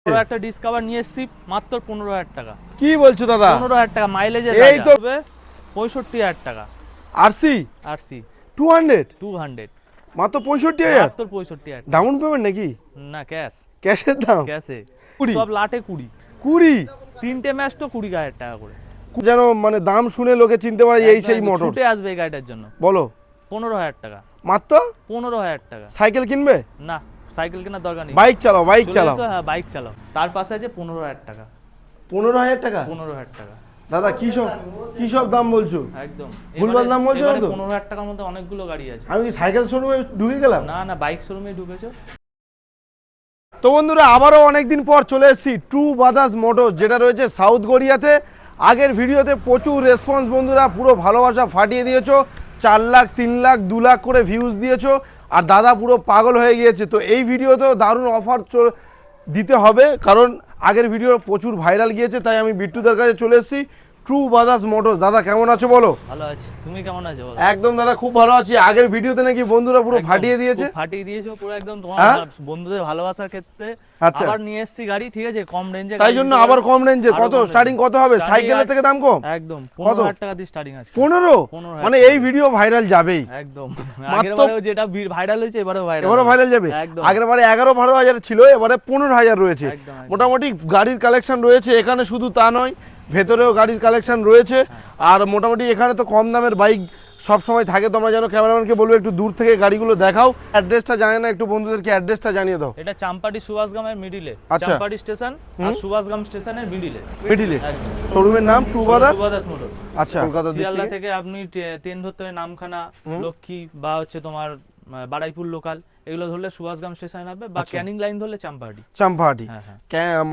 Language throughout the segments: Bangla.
একটা ডিসকভার নিয়ে এসেছি মাত্র 15,000 টাকা। কি বলছো দাদা? 15,000 টাকা মাইলেজের এই তো 65,000 টাকা। আরসি আরসি 200 মাত্র 65,000 মাত্র 65,000 ডাউন পেমেন্ট নাকি? না ক্যাশ, ক্যাশের দাম ক্যাশে 20 সব লাটে 20 20 তিনটে ম্যাচ তো 20,000 টাকা করে। যেন মানে দাম শুনে লোকে চিনতে পারে এই সেই মোটর। ছুটে আসবে এই গাড়িটার জন্য। বলো 15,000 টাকা মাত্র 15,000 টাকা। সাইকেল কিনবে? না সাইকেল কেনার দরকার নেই, বাইক চালাও, বাইক চালাও। হ্যাঁ বাইক চালাও। তার পাশে আছে 15,000 টাকা। 15,000 টাকা? 15,000 টাকা দাদা কি সব দাম বলছো? একদম ভুলভাল দাম বলছো না তো? 15,000 টাকার মধ্যে অনেকগুলো গাড়ি আছে। আমি কি সাইকেল শোরুমে ঢুকে গেলাম? না না বাইক শোরুমে ঢুকেছো। তো বন্ধুরা আবারও অনেকদিন পর চলে এসেছি ট্রু ব্রাদার্স মোটরস, যেটা রয়েছে সাউথ গড়িয়াতে। আগের ভিডিওতে প্রচুর রেসপন্স, বন্ধুরা পুরো ভালোবাসা ফাটিয়ে দিয়েছো। 4 লাখ 3 লাখ 2 লাখ করে ভিউজ দিয়েছো, আর দাদা পুরো পাগল হয়ে গিয়েছে। তো এই ভিডিওতেও দারুণ অফার দিতে হবে, কারণ আগের ভিডিও প্রচুর ভাইরাল গিয়েছে। তাই আমি বিট্টুদের কাছে চলে এসেছি ট্রু ব্রাদার্স মোটরস। দাদা কেমন আছো বলো? ভালো আছি, তুমি কেমন আছো বলো? একদম দাদা খুব ভালো আছি। আগের ভিডিওতে নাকি বন্ধুরা পুরো ফাটিয়ে দিয়েছে। ফাটিয়ে দিয়েছো পুরো একদম তোমার বন্ধুদের ভালোবাসার ক্ষেত্রে। আচ্ছা আবার নিয়ে এসেছি গাড়ি, ঠিক আছে কম রেঞ্জে। তাই জন্য আবার কম রেঞ্জে। কত স্টার্টিং কত হবে? সাইকেলের থেকে দাম কম? একদম 15,000 টাকা দিয়ে স্টার্টিং আছে। 15? মানে এই ভিডিও ভাইরাল যাবেই একদম। আগেরবারেও যেটা ভাইরাল হয়েছে এবারেও ভাইরাল যাবে। আগেরবারে 11-12 ছিল, এবারে 15,000 রয়েছে। মোটামুটি গাড়ির কালেকশন রয়েছে এখানে, শুধু তা নয় ভেতরেও গাড়ির কালেকশন রয়েছে। আর মোটামুটি এখানে তো কম দামের বাইক সব সময় থাকে। তোমরা জানো, ক্যামেরাম্যানকে বলবো একটু দূর থেকে গাড়িগুলো দেখাও। অ্যাড্রেসটা জানে না, একটু বন্ধুদেরকে অ্যাড্রেসটা জানিয়ে দাও। এটা চাম্পাটি সুভাষগ্রামের মিডিলে। আচ্ছা। চাম্পাটি স্টেশন আর সুভাষগ্রাম স্টেশনের মিডিলে। শোরুমের নাম ট্রু ব্রাদার্স মোটর। আচ্ছা, কলকাতা শিয়ালদা থেকে আপনি ট্রেন ধরতে হবে নামখানা, লক্ষ্মী বা হচ্ছে তোমার বাড়াইপুর লোকাল, এগুলো ধরলে সুভাষগ্রাম স্টেশনে নামবে, বা ক্যানিং লাইন ধরলে চাম্পাহাটি।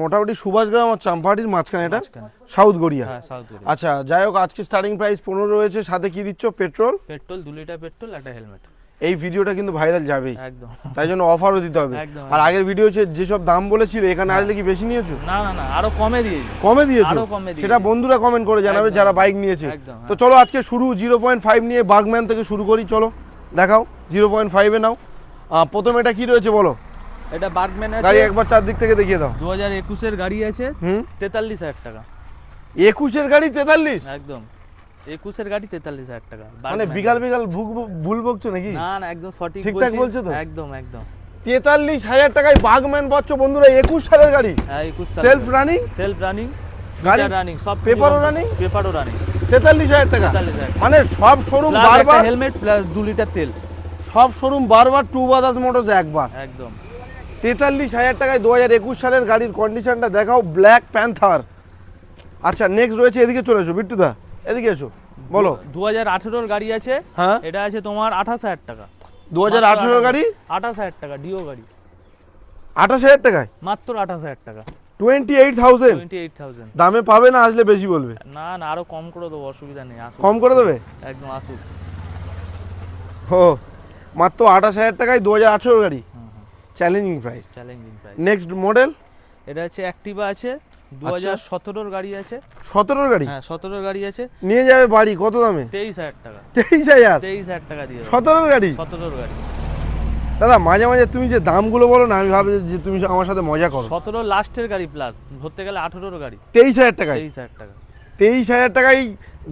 মোটামুটি সুভাষগ্রাম আর চাম্পাহাটির মাঝখানে এটা সাউথ গড়িয়া। আচ্ছা যাই হোক, আজকে স্টার্টিং প্রাইস 15 রয়েছে। সাথে কি দিচ্ছ? পেট্রোল 2 লিটার পেট্রোল, একটা হেলমেট। এই ভিডিওটা কিন্তু ভাইরাল যাবেই একদম, তাই জন্য অফারও দিতে হবে। আর আগের ভিডিও যেসব দাম বলেছিল, এখানে আসলে কি বেশি নিয়েছো? না না না, আরো কমে দিয়েছি। কমে দিয়েছো? সেটা বন্ধুরা কমেন্ট করে জানাবে যারা বাইক নিয়েছে। তো চলো আজকে শুরু 0.5 নিয়ে বার্গম্যান থেকে শুরু করি। চলো দেখাও 0.5 এ নাও। প্রথম এটা কি রয়েছে বলো? এটা বার্গম্যান আছে। গাড়ি একবার চারদিক থেকে দেখিয়ে দাও। 2021 এর গাড়ি আছে। 43,000 টাকা। 21 এর গাড়ি 43? একদম 21 এর গাড়ি 43,000 টাকা। মানে বিকাল ভুল বকছো নাকি? না না একদম সঠিক বলছি। ঠিকঠাক বলছো তো? একদম একদম। 43,000 টাকায় বার্গম্যান পাচ্ছ বন্ধুরা, 21 সালের গাড়ি। হ্যাঁ 21 সাল। সেলফ রানিং গাড়ি রানিং, সব পেপারও রানিং। 43,000 টাকা। 43,000 মানে সব শোরুম বারবার হেলমেট প্লাস 2 লিটার তেল। সব শোরুম বারবার ট্রু ব্রাদার্স মোটরস একবার। একদম 43,000 টাকায় 2021 সালের গাড়ির কন্ডিশনটা দেখাও। Black panther. আচ্ছা নেক্সট রয়েছে, এদিকে চলে এসো বিট্টুদা, এদিকে এসো বলো। 2018 এর গাড়ি আছে। হ্যাঁ এটা আছে তোমার 28,000 টাকা। 2018 গাড়ি 28,000 টাকা, ডিও গাড়ি। 28,000 টাকায় মাত্র 28,000 টাকা। 28,000 দামে পাবে না, আসলে বেশি বলবে। না না আরো কম করে দেবো, অসুবিধা নেই, আসুন। কম করে দেবে? একদম আসুন। ও মাত্র 28,000 টাকায় 2018 গাড়ি। Challenging price. নেক্সট মডেল এটা আছে অ্যাক্টিভা আছে। 2017 এর গাড়ি আছে। 17 এর গাড়ি? হ্যাঁ 17 এর গাড়ি আছে। নিয়ে যাবে বাড়ি কত দামে? 23,000 টাকা। 23,000 টাকা দিয়ে। 17 এর গাড়ি? 17 এর গাড়ি। দাদা মাঝে মাঝে তুমি যে দামগুলো বলো না, আমি ভাবি যে তুমি আমার সাথে মজা করো। 17 লাস্টের গাড়ি প্লাস ধরতে গেলে 18 এর গাড়ি। 23,000 টাকায়? 23,000 টাকা। 23,000 টাকায়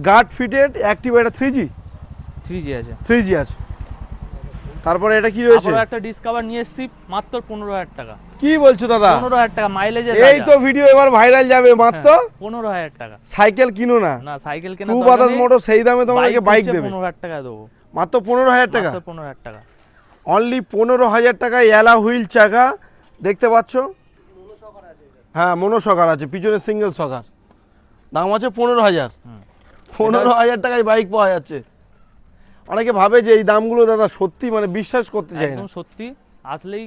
গার্ড ফিটেড অ্যাক্টিভা। এটা 3G? 3G আছে। 3G আছে। তারপরে এটা কি রয়েছে? আবার একটা ডিসকভার নিয়ে এসেছি মাত্র 15,000 টাকা। কি বলছো দাদা? 15,000 টাকা মাইলেজের। এই তো ভিডিও এবার ভাইরাল যাবে। মাত্র 15,000 টাকা। সাইকেল কিনো না। না সাইকেল কেনা ট্রু ব্রাদার্স মোটর সেই দামে তোমাকে বাইক দেবে। 15,000 টাকা দেবো। মাত্র 15,000 টাকা? মাত্র 15,000 টাকা। অনলি 15,000 টাকায় এলা হুইল চাকা দেখতে পাচ্ছ। হ্যাঁ মনোসকার আছে, পিছনে সিঙ্গেল সকার। দাম আছে 15,000। 15,000 টাকায় বাইক পাওয়া যাচ্ছে। অনেকে ভাবে যে এই দামগুলো দাদা সত্যি, মানে বিশ্বাস করতে চায় না। একদম সত্যি, আসলেই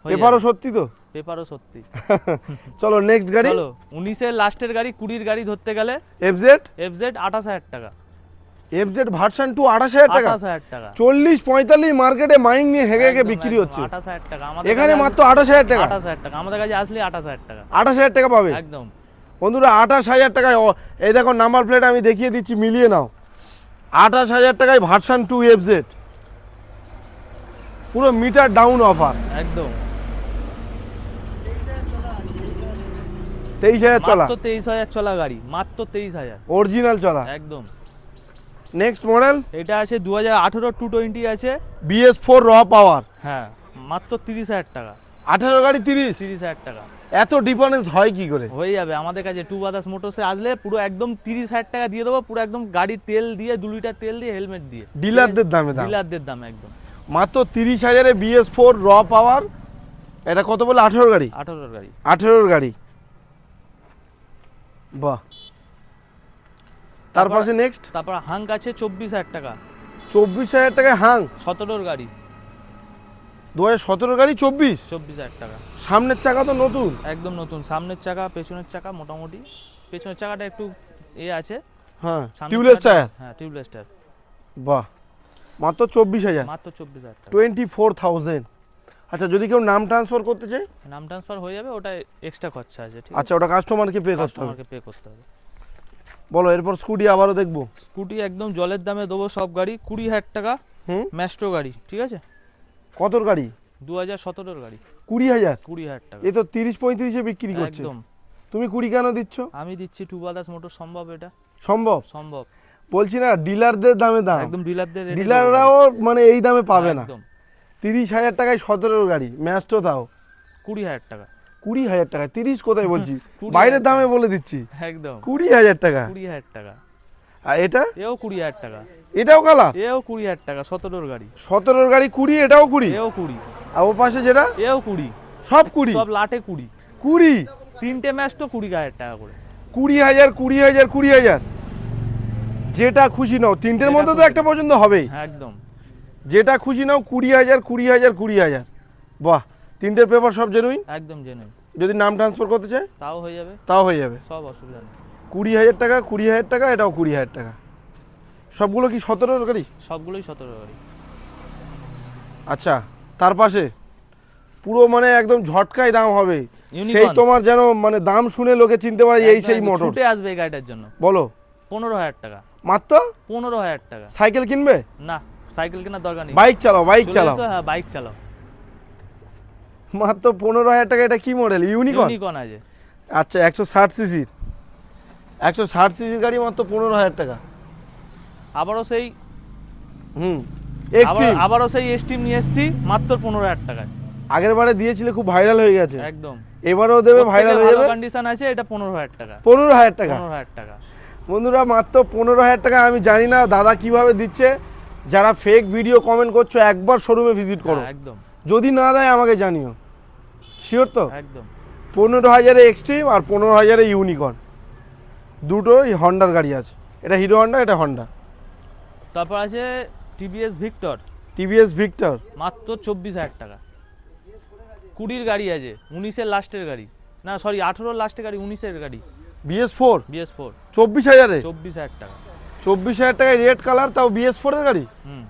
পেপারও সত্যি তো? পেপারও সত্যি। চলো নেক্সট গাড়ি। চলো 19 এর লাস্টের গাড়ি, 20 এর গাড়ি ধরতে গেলে FZ 28,000 টাকা। FZ ভার্সন 2 28,000 টাকা? 28,000 টাকা। 40-45 মার্কেটে মাইং নিয়ে হেগে বিক্রি হচ্ছে। 28,000 টাকা এখানে মাত্র 28,000 টাকা। 28,000 টাকা আমাদের কাছে আসলে 28,000 টাকা। 28,000 টাকা পাবে একদম বন্ধুরা। 28,000 টাকায় এই দেখো নাম্বার প্লেট আমি দেখিয়ে দিচ্ছি, মিলিয়ে নাও। 28,000 টাকায় ভার্সন 2 FZ, পুরো মিটার ডাউন অফার। একদম 23,000 চলা, মাত্র 23,000 চলা গাড়ি, মাত্র 23,000 অরিজিনাল চলা। একদম। নেক্সট মডেল এটা আছে 2018 220 আছে, BS4 র পাওয়ার, হ্যাঁ মাত্র 30,000 টাকা। 18 গাড়ি 30, 30,000 টাকা এত ডিফারেন্স হয় কি করে? হয়ে যাবে আমাদের কাছে টু ব্রাদার্স মোটরসে আসলে পুরো একদম 30,000 টাকা দিয়ে দেবো, পুরো একদম গাড়ির তেল দিয়ে 2 লিটার তেল দিয়ে হেলমেট দিয়ে, ডিলারদের দামে দাম, ডিলারদের দাম একদম। মাত্র 30,000-এ BS4 র পাওয়ার। এটা কত বলে? 18 গাড়ি, 18 গাড়ি। 18 গাড়ি, বাহ। তার পাশে নেক্সট তারপর হাঙ্ক আছে 24,000 টাকা, 24,000 টাকায় হাং, 17 গাড়ি, 2017 গাড়ি 24,000 টাকা। সামনের চাকা তো নতুন, একদম নতুন, সামনের চাকা পেছনের চাকা মোটামুটি, পেছনের চাকাটা একটু আছে, হ্যাঁ সামনের টিউবলেস চাকাটা- টায়ার, হ্যাঁ টিউবলেস টায়ার, বাহ। মাত্র 24,000, মাত্র 24,000 টাকা। 24,000। আচ্ছা, যদি কেউ নাম ট্রান্সফার করতে চায়? নাম ট্রান্সফার হয়ে যাবে, ওটা এক্সট্রা খরচা আছে, ঠিক আছে, আচ্ছা, ওটা কাস্টমারকে পে করতে হবে। কাস্টমারকে পে করতে হবে। বলো, এরপর স্কুটি আবারও দেখবো। স্কুটি একদম জলের দামে দেবো সব গাড়ি, 20,000 টাকা, হুম, ম্যাস্ট্রো গাড়ি, ঠিক আছে, কতর গাড়ি? 2017 গাড়ি, 20,000। 20,000 টাকা এ তো 30-35-এ বিক্রি করছে, একদম। তুমি 20 কেন দিচ্ছ? আমি দিচ্ছি টু ব্রাদার্স মোটর, সম্ভব এটা, সম্ভব? সম্ভব, বলছি না, ডিলারদের দামে দাম, একদম ডিলারদের rate এ ডিলাররাও মানে এই দামে দেবো। পাবে না। একদম 30,000 টাকায় 17 গাড়ি ম্যাস্ট্রো, তাও 20,000 টাকা 20,000 টাকা। 30 কোথায় বলছি, 20,000 বাইরের দামে বলে দিচ্ছি, একদম 20,000 টাকা। 20,000 টাকা। আর এটা? এও 20,000 টাকা, এটাও কালার? এও 20,000 টাকা, 17 গাড়ি, 17 গাড়ি 20, এটাও 20। এও 20, আর ও পাশে যেটা, এও 20, সব 20, সব লাটে 20, 20, তিনটে ম্যাচ তো 20,000 টাকা করে। 20,000, 20,000, 20,000, যেটা খুশি নাও। তিনটের যেটা মধ্যে তো খুশি একটা পর্যন্ত হবেই, হ্যাঁ একদম। যেটা খুশি নাও। 20,000, 20,000, 20,000, বাহ। তিনটের পেপার সব জেনুইন। একদম জেনুইন, যদি নাম ট্রান্সফার করতে চায় তাও হয়ে যাবে, তাও হয়ে যাবে। সব অসুবিধা নেই। 20,000 টাকা, 20,000 টাকা, এটাও 20,000 টাকা। সবগুলো কি 17 গাড়ি? সবগুলোই 17 গাড়ি। আচ্ছা, তার পাশে পুরো মানে একদম ঝটকায় দাম হবে, সেই ইউনিকর্ন তোমার যেন মানে দাম শুনে লোকে চিনতে পারে এই সেই মোটর। ছুটে আসবে এই গাড়িটার জন্য। বলো। 15,000 টাকা, মাত্র 15,000 টাকা। সাইকেল কিনবে? না, সাইকেল কেনার দরকার নেই, বাইক চালাও, বাইক চলে চালাও। এসো, হ্যাঁ বাইক চালাও। মাত্র 15,000 টাকা। এটা কি মডেল? ইউনিকর্ন? ইউনিকর্ন আছে, আচ্ছা, 160 সিসির, 160 সিসির গাড়ি মাত্র 15,000 টাকা। আবারও সেই হুম, এক্সট্রিম। আবারও সেই এক্সট্রিম নিয়ে এসেছি মাত্র 15,000 টাকায়। আগের বারে দিয়েছিলে, খুব ভাইরাল হয়ে গেছে, একদম এবারেও দেবে, ভাইরাল হয়ে যাবে। কন্ডিশন আছে, এটা 15,000 টাকা, 15,000 টাকা। 15,000 টাকা। বন্ধুরা, মাত্র 15,000 টাকা। আমি জানি না দাদা কিভাবে দিচ্ছে। যারা ফেক ভিডিও কমেন্ট করছো, একবার শোরুমে ভিজিট করো, হ্যাঁ, একদম যদি না দেয় আমাকে জানিও। শিওর তো? একদম 15,000-এ এক্সট্রিম আর 15,000-এ ইউনিকর্ন, দুটোই হন্ডার গাড়ি আছে। এটা হিরো হন্ডা, এটা হন্ডা। তারপর আছে টিভিএস ভিক্টর, টিভিএস ভিক্টর, মাত্র 24,000 টাকা। 20-এর গাড়ি আছে, 19-এর লাস্টের গাড়ি, না সরি 18-এর লাস্টের গাড়ি, 19-এর গাড়ি, BS4 BS4, 24,000-এ। 24,000 টাকা। 24,000 টাকায় রেড কালার, তাও BS4 এর গাড়ি। হুম,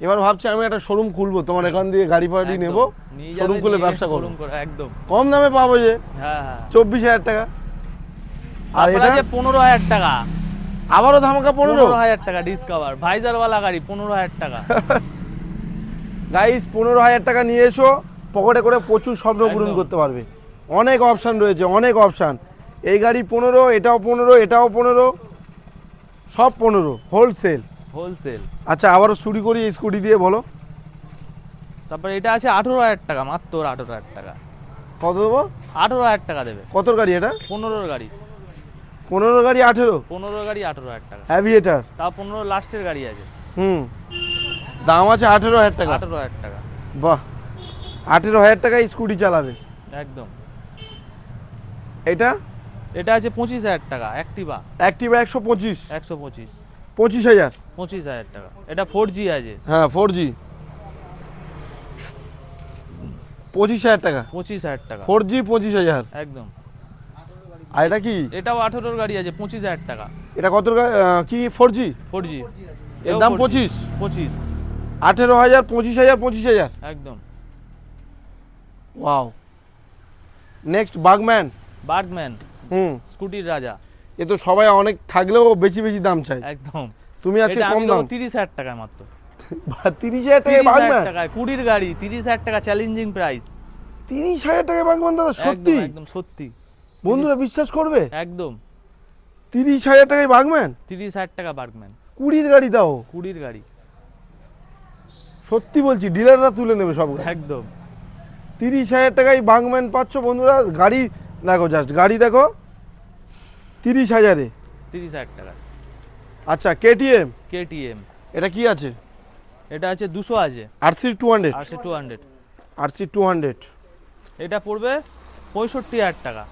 এবার ভাবছি আমি একটা শোরুম খুলবো, তোমার এখান দিয়ে গাড়ি ফাড়ি একদম। নেবো, নিয়ে শোরুম যাবে, খুলে নিয়ে ব্যবসা করবো, শোরুম করে, একদম। কম দামে পাবো যে, হ্যাঁ হ্যাঁ। 24,000 টাকা। আর তারপর এটা আছে 15,000 টাকা, আবারও ধামাকা 15। 15,000 টাকা ডিসকভার ভাইজারওয়ালা গাড়ি, 15,000 টাকা। গাইস, 15,000 টাকা নিয়ে এসো, পকেটে করে প্রচুর স্বপ্ন পূরণ একদম। করতে পারবে। অনেক অপশান রয়েছে, অনেক অপশান। এই গাড়ি 15, এটাও 15, এটাও 15, সব 15, হোলসেল। হোলসেল। আচ্ছা, আবারও শুরু করি এই স্কুটি দিয়ে, বলো। তারপর এটা আছে 18,000 টাকা, মাত্র 18,000 টাকা। কত দেবো? 18,000 টাকা দেবে। কতর গাড়ি এটা? 15-এর গাড়ি, 15 গাড়ি 18, 15-এর গাড়ি 18,000 টাকা। অ্যাভিয়েটার। তাও 15 লাস্টের গাড়ি আছে, হুম, দাম আছে 18,000 টাকা। 18,000 টাকা। বাহ, 18,000 টাকায় স্কুটি চালাবে একদম। এটা? এটা আছে 25,000 টাকা, অ্যাক্টিভা, অ্যাক্টিভা 125, 125, 25,000। 25,000 টাকা। এটা 4G আছে, হ্যাঁ, 4G, 25,000 টাকা। 25,000 টাকা, 4G 25,000। একদম। আর এটা কি? এটাও 18-এর গাড়ি আছে, 25,000 টাকা। এটা কত কি 4G? 4G, এর দাম 25, 25, 18,000, 25,000, 25,000। একদম। ওয়াও। Next Burgman. বার্গম্যান, হুম, স্কুটির রাজা, এ তো সবাই অনেক থাকলেও বেশি বেশি দাম চাই, একদম। তুমি আজকে এটা কম আমি দাম। দেবো 30,000 টাকায় মাত্র। 30,000 টাকায় 30,000 বাগম্যান? টাকায় 20-এর গাড়ি, 30,000 টাকা চ্যালেঞ্জিং প্রাইস। 30,000 টাকায় বাগম্যান দাদা? সত্যি? একদম সত্যি। বন্ধুরা বিশ্বাস করবে একদম 30,000 টাকায় বাগম্যান, 30,000 টাকা বার্গম্যান, 20 গাড়ি দাও। 20 গাড়ি, সত্যি বলছি ডিলাররা তুলে নেবে সব। একদম 30,000 টাকায় বাগম্যান পাচ্ছ বন্ধুরা। গাড়ি দেখো, জাস্ট গাড়ি দেখো 30,000-এ। 30,000 টাকা। আচ্ছা কেটিএম, কেটিএম এটা কি আছে? এটা আছে 200 আছে, আরসি 200, আরসি 200, আরসি 200, এটা পড়বে 65,000 টাকা।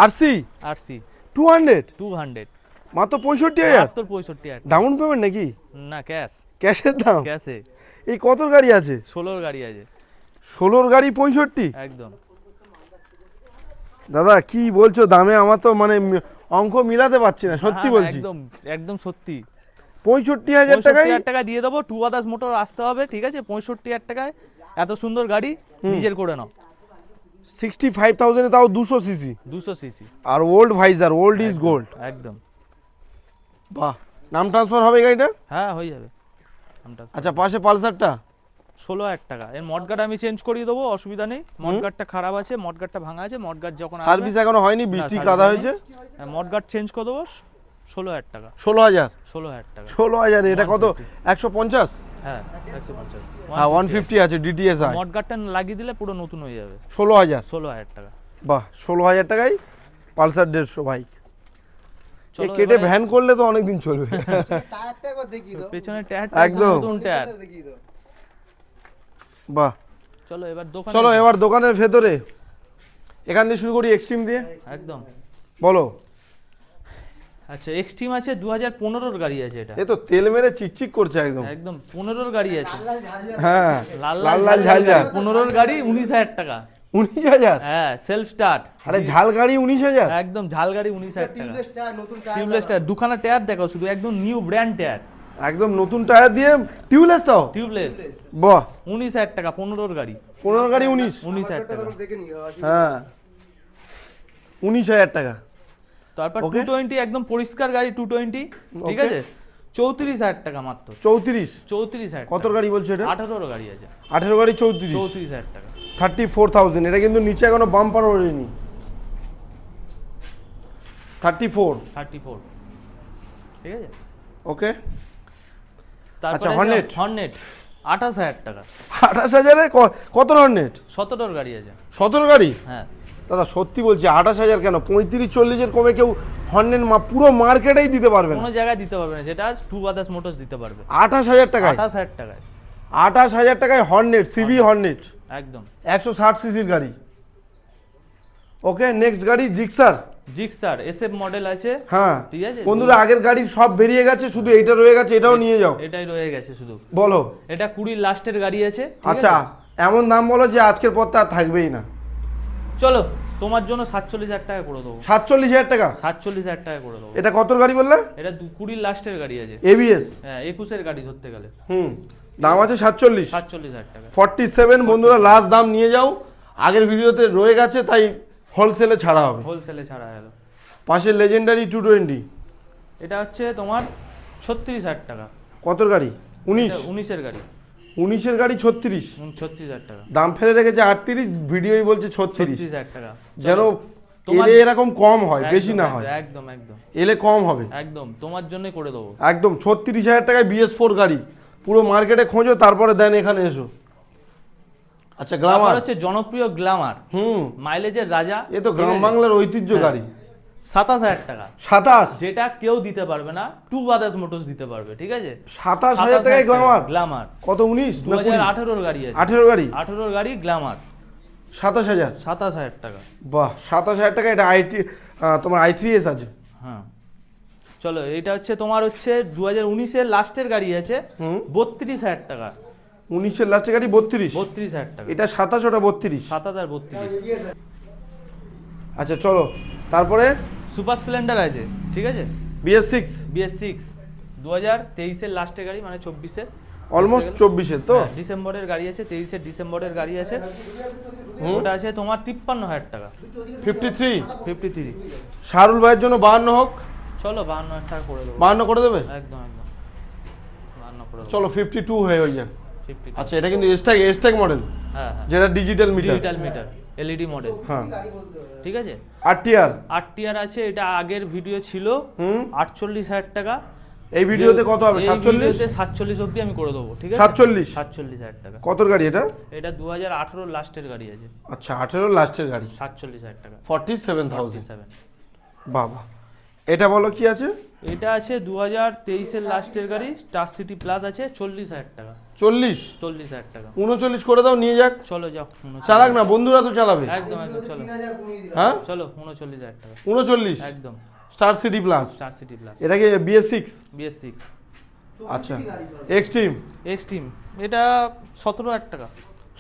আরসি আরসি 200 200, মাত্র 65,000। মাত্র 65,000 টাকা। ডাউন পেমেন্ট নাকি? না, ক্যাশ, ক্যাশের দাম? ক্যাশে। এই কত গাড়ি আছে? 16 গাড়ি আছে, 16 গাড়ি 65? একদম। দাদা কি বলছো দামে? আমার তো মানে অঙ্ক মিলাতে পারছি না, সত্যি হ্যাঁ, বলছি। একদম একদম সত্যি। 65,000 টাকায় 65,000 টাকা দিয়ে দেবো। টু আদার্স মোটর আসতে হবে, ঠিক আছে? 65,000 টাকায় এত সুন্দর গাড়ি নিজের করে নাও। 65,000-এ তাও 200 সিসি 200 সিসি, আর old visor, old is gold. একদম। বাহ, নাম ট্রান্সফার হবে গাড়িটা? হ্যাঁ, হয়ে যাবে। আচ্ছা পাশে পালসারটা 16,000 টাকা। এর মডগার্ড আমি চেঞ্জ করিয়ে দেবো, অসুবিধা নেই। মডগার্ডটা খারাপ আছে, মডগার্ডটা ভাঙা আছে। মডগার্ড যখন সার্ভিস এখনো হয়নি, বৃষ্টি কাদা হয়েছে। মডগার্ড চেঞ্জ করে দেবো, 16,000 টাকা। 16,000? 16,000 টাকা। 16,000 এটা কত? 150? হ্যাঁ, 150। হ্যাঁ 150 আছে ডিটিএস। মডগার্ডটা লাগিয়ে দিলে পুরো নতুন হয়ে যাবে। 16,000? 16,000 টাকা। বাহ, 16,000 টাকায় পালসার 150 বাইক। চলো কেটে এবারে ভ্যান করলে তো অনেকদিন চলবে। পেছনের টায়ারটা একদম নতুন টায়ার। বাহ, চলো এবার দোকানে চলো এবার দোকানের ভেতরে। এখান দিয়ে শুরু করি, এক্সট্রিম দিয়ে। একদম। বলো। আচ্ছা, এক্সট্রিম আছে 2015-এর গাড়ি আছে এটা। এ তো তেল মেরে চিকচিক করছে একদম। একদম 15-এর গাড়ি আছে। হ্যাঁ লাল লাল লাল ঝাল ঝাল। 15-এর গাড়ি 19,000 টাকা। 19,000? হ্যাঁ, সেলফ স্টার্ট। আরে ঝাল গাড়ি 19,000? একদম ঝাল গাড়ি 19,000 টাকা। টিউবলেস টায়ার, দুখানা টায়ার দেখো শুধু, একদম নিউ ব্র্যান্ড টায়ার। একদম নতুন টায়ার দিয়ে টিউবলেসটাও? টিউবলেস। বাহ, 19,000 টাকা 15-এর গাড়ি। 15 গাড়ি 19,000 টাকা। হ্যাঁ 19,000 টাকা। তারপর Okay. 220 একদম পরিষ্কার গাড়ি, 220, ঠিক Okay. আছে? 34,000 টাকা মাত্র। 34? 34,000 কত গাড়ি বলছো এটা? 18-এর গাড়ি আছে। 18 গাড়ি 34? 34,000 টাকা। 34,000। এটা কিন্তু নিচে এখনো বাম্পার ওড়েনি। 34? 34, ঠিক আছে? ওকে। তারপর আচ্ছা, হর্নেট? হর্নেট 28,000 টাকা। 28,000-এ কত হর্নেট? 17-এর গাড়ি আছে। 17 গাড়ি? হ্যাঁ, দাদা সত্যি বলছি 28,000 কেন? 35-40-এর কমে কেউ হর্নেট পুরো মার্কেটেই দিতে পারবে না। কোনো জায়গায় দিতে পারবে না, যেটা টু আদার্স মোটরস দিতে পারবে। 28,000 টাকায়? 28,000 টাকায়। 28,000 টাকায় হর্নেট, সিভি হর্নেট, একদম 160 সিসির গাড়ি। ওকে, নেক্সট গাড়ি জিক্সার। জিক্সার এসএফ মডেল আছে। হ্যাঁ ঠিক আছে বন্ধুরা, আগের গাড়ি সব বেরিয়ে গেছে, শুধু এইটা রয়ে গেছে, এটাও নিয়ে যাও। এটাই রয়ে গেছে শুধু। বলো। এটা 20 লাস্টের গাড়ি আছে, ঠিক আচ্ছা আছে? এমন দাম বলো যে আজকের পর তা থাকবেই না। চলো তোমার জন্য 47,000 টাকা করে দেবো। 47,000 টাকা? 47,000 টাকা করে দেবো। এটা কত গাড়ি বললে? এটা 20 লাস্টের গাড়ি আছে। এবিএস? হ্যাঁ, 21-এর গাড়ি ধরতে গেলে। দাম আছে 47? 47,000 টাকা। 47 বন্ধুরা, লাস্ট দাম নিয়ে যাও। আগের ভিডিওতে রয়ে গেছে, তাই হোলসেলে ছাড়া হবে। হোলসেলে ছাড়া গেল। পাশে লেজেন্ডারি 220। এটা হচ্ছে তোমার 36,000 টাকা। কত গাড়ি? 19? 19-এর গাড়ি। 19-এর গাড়ি 36? 36,000 টাকা। দাম ফেলে রেখেছে 38, ভিডিওই বলছে 36। 36,000 টাকা। যেন তোমার- এলে এরকম কম হয়, বেশি একদম, না হয়। একদম একদম এলে কম হবে একদম তোমার জন্যই করে দেবো। একদম। 36,000 টাকায় BS4 গাড়ি, পুরো মার্কেটে খোঁজো, তারপরে দেন এখানে এসো। আচ্ছা, তারপর গ্ল্যামার? হচ্ছে জনপ্রিয় গ্ল্যামার, মাইলেজের রাজা। এ তো গ্রাম বাংলার ঐতিহ্য গাড়ি। 27,000 টাকা, 27? যেটা কেউ দিতে পারবে না, টু আদার্স মোটরস দিতে পারবে, ঠিক আছে? 27,000 টাকায় গ্ল্যামার? গ্ল্যামার কত? 19 না 20? 2018-এর গাড়ি আছে। 18 গাড়ি? 18-এর গাড়ি গ্ল্যামার 27,000? 27,000 টাকা। বাহ, 27,000 টাকা। এটা তোমার i3s আছে। হ্যাঁ, চলো এটা হচ্ছে তোমার হচ্ছে 2019-এর লাস্টের গাড়ি আছে, 32,000 টাকা। 19-এর লাস্টে গাড়ি 32? 32,000 টাকা। এটা 27, ওটা 32? 7,032। আচ্ছা চলো, তারপরে সুপার স্প্লেন্ডার আছে, ঠিক আছে? BS6? BS6 2023-এর লাস্টের গাড়ি, মানে 24-এর অলমোস্ট 24-এর তো? ডিসেম্বরের গাড়ি আছে, 23-এর ডিসেম্বরের গাড়ি আছে। ওটা আছে তোমার 53,000 টাকা। 53? 53। শাহরুল ভাইয়ের জন্য 52 হোক। চলো 52,000 টাকা করে দেবো। 52 করে দেবে? একদম একদম 52 করে দেবো। চলো 52 হয়ে যাক। 50। আচ্ছা, এটা কিন্তু এসট্যাগ মডেল, হ্যাঁ হ্যাঁ, যেটা digital meter. Digital meter. LED model, হ্যাঁ ঠিক আছে। আরটিআর 8 আছে, এটা আগের ভিডিও ছিল 48,000 টাকা। এই ভিডিওতে কত হবে? এই 47 ভিডিওতে 47 অবধি আমি করে দেবো, ঠিক আছে। 47 টাকা। কতর গাড়ি এটা? এটা 2018 লাস্টের গাড়ি আছে। আচ্ছা 18 লাস্টের গাড়ি, 47,000 টাকা। 47,000। বাবা, এটা বলো কি আছে? এটা আছে 2023 এর লাস্টের গাড়ি, স্টার সিটি প্লাস আছে 40,000 টাকা। 40,000 টাকা। 39 করে দাও, নিয়ে যাক। চলো যাও, 39 চালাক না, বন্ধুরা তো চালাবে। একদম একদম, চলো হ্যাঁ চলো, 39,000 টাকা। 39 একদম, star city plus. Star city plus. এটা কি BS6? BS6। আচ্ছা এক্সট্রিম এক্সট্রিম এটা 17,000 টাকা।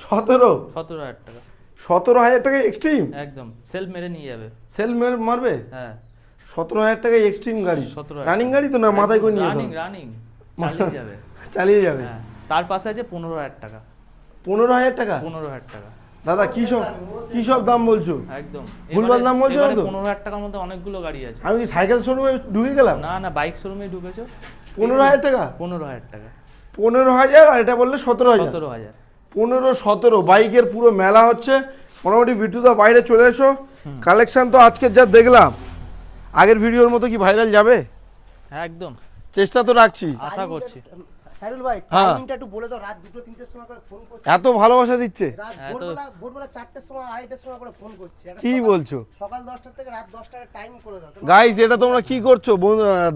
17,000 টাকা। 17,000 টাকা এক্সট্রিম? একদম, সেলফ মেরে নিয়ে যাবে। সেল মারবে? হ্যাঁ। 17,000 টাকা এক্সট্রিম গাড়ি, 17,000 রানিং গাড়ি তো না? মাথায় করে নিয়ে রানিং রানিং চালিয়ে যাবে। চালিয়ে যাবে। হ্যাঁ, তার পাশে আছে 15,000 টাকা। 15,000 টাকা? 15,000 টাকা। দাদা কি সব দাম বলছো? একদম ভুলভাল দাম বলছো না তো? 15,000 টাকার মধ্যে অনেকগুলো গাড়ি আছে। আমি কি সাইকেল শোরুমে ঢুকে গেলাম? না না, বাইক শোরুমে ঢুকেছো। 15,000 টাকা? 15,000 টাকা। 15,000 আর এটা বললে 17,000? 17,000। 15-17 বাইকের পুরো মেলা হচ্ছে মোটামুটি। বিটুদা বাইরে চলে এসো। কালেকশন তো আজকে যা দেখলাম, আগের ভিডিওর মতো কি ভাইরাল যাবে? একদম, চেষ্টা তো রাখছি, আশা করছি। সাইরুল ভাই হ্যাঁ। টাইমিংটা একটু বলে দাও, রাত 2-3টের সময় করে ফোন করছে। এত ভালোবাসা দিচ্ছে। রাত এত- ভোরবেলা 4টের সময় 2:30টার সময় করে ফোন করছে। একটা কি সকাল- বলছো? সকাল 10টা থেকে রাত 10টার টাইম করে দাও। গাইস এটা তোমরা কি করছো?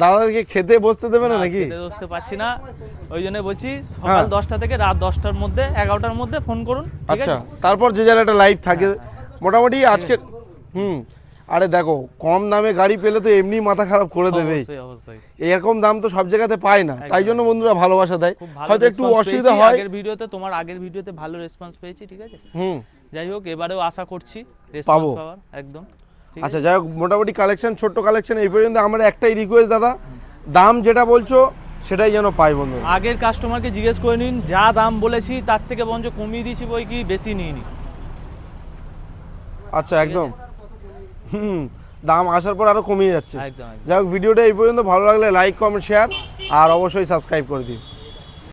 দাদাদেরকে খেতে বসতে দেবে না নাকি? খেতে বসতে পারছি না, ওই জন্য বলছি সকাল হ্যাঁ। 10টা থেকে রাত 10টার মধ্যে, 11টার মধ্যে ফোন করুন, ঠিক আচ্ছা, আছে। তারপর যে যার একটা লাইভ থাকে মোটামুটি আজকে। আরে দেখো, কম দামে গাড়ি পেলে তো এমনি মাথা খারাপ করে দেবে। অবশ্যই অবশ্যই, এরকম দাম তো সব জায়গাতে পায় না, তাই জন্য বন্ধুরা ভালোবাসা দেয়। খুব ভালো হয়তো একটু response অসুবিধা পেয়েছি হয়। আগের ভিডিওতে ভালো রেসপন্স পেয়েছি, ঠিক আছে। হুম যাই হোক, এবারেও আশা করছি পাবো। রেসপন্স পাওয়ার, একদম, ঠিক আচ্ছা আছে। যাই হোক, মোটামুটি কালেকশন, ছোট্ট কালেকশন এই পর্যন্ত। আমার একটাই রিকোয়েস্ট দাদা, দাম যেটা বলছো সেটাই যেন পাই বন্ধু। আগের কাস্টমারকে জিজ্ঞেস করে নিন, যা দাম বলেছি তার থেকে বরঞ্চ কমিয়ে দিয়েছি, বই কি বেশি নিইনি। আচ্ছা একদম, দাম আসার পর আরো কমিয়ে যাচ্ছে। একদম একদম। যাই হোক, ভিডিওটা এই পর্যন্ত। ভালো লাগলে লাইক কমেন্ট শেয়ার আর অবশ্যই সাবস্ক্রাইব করে দিন।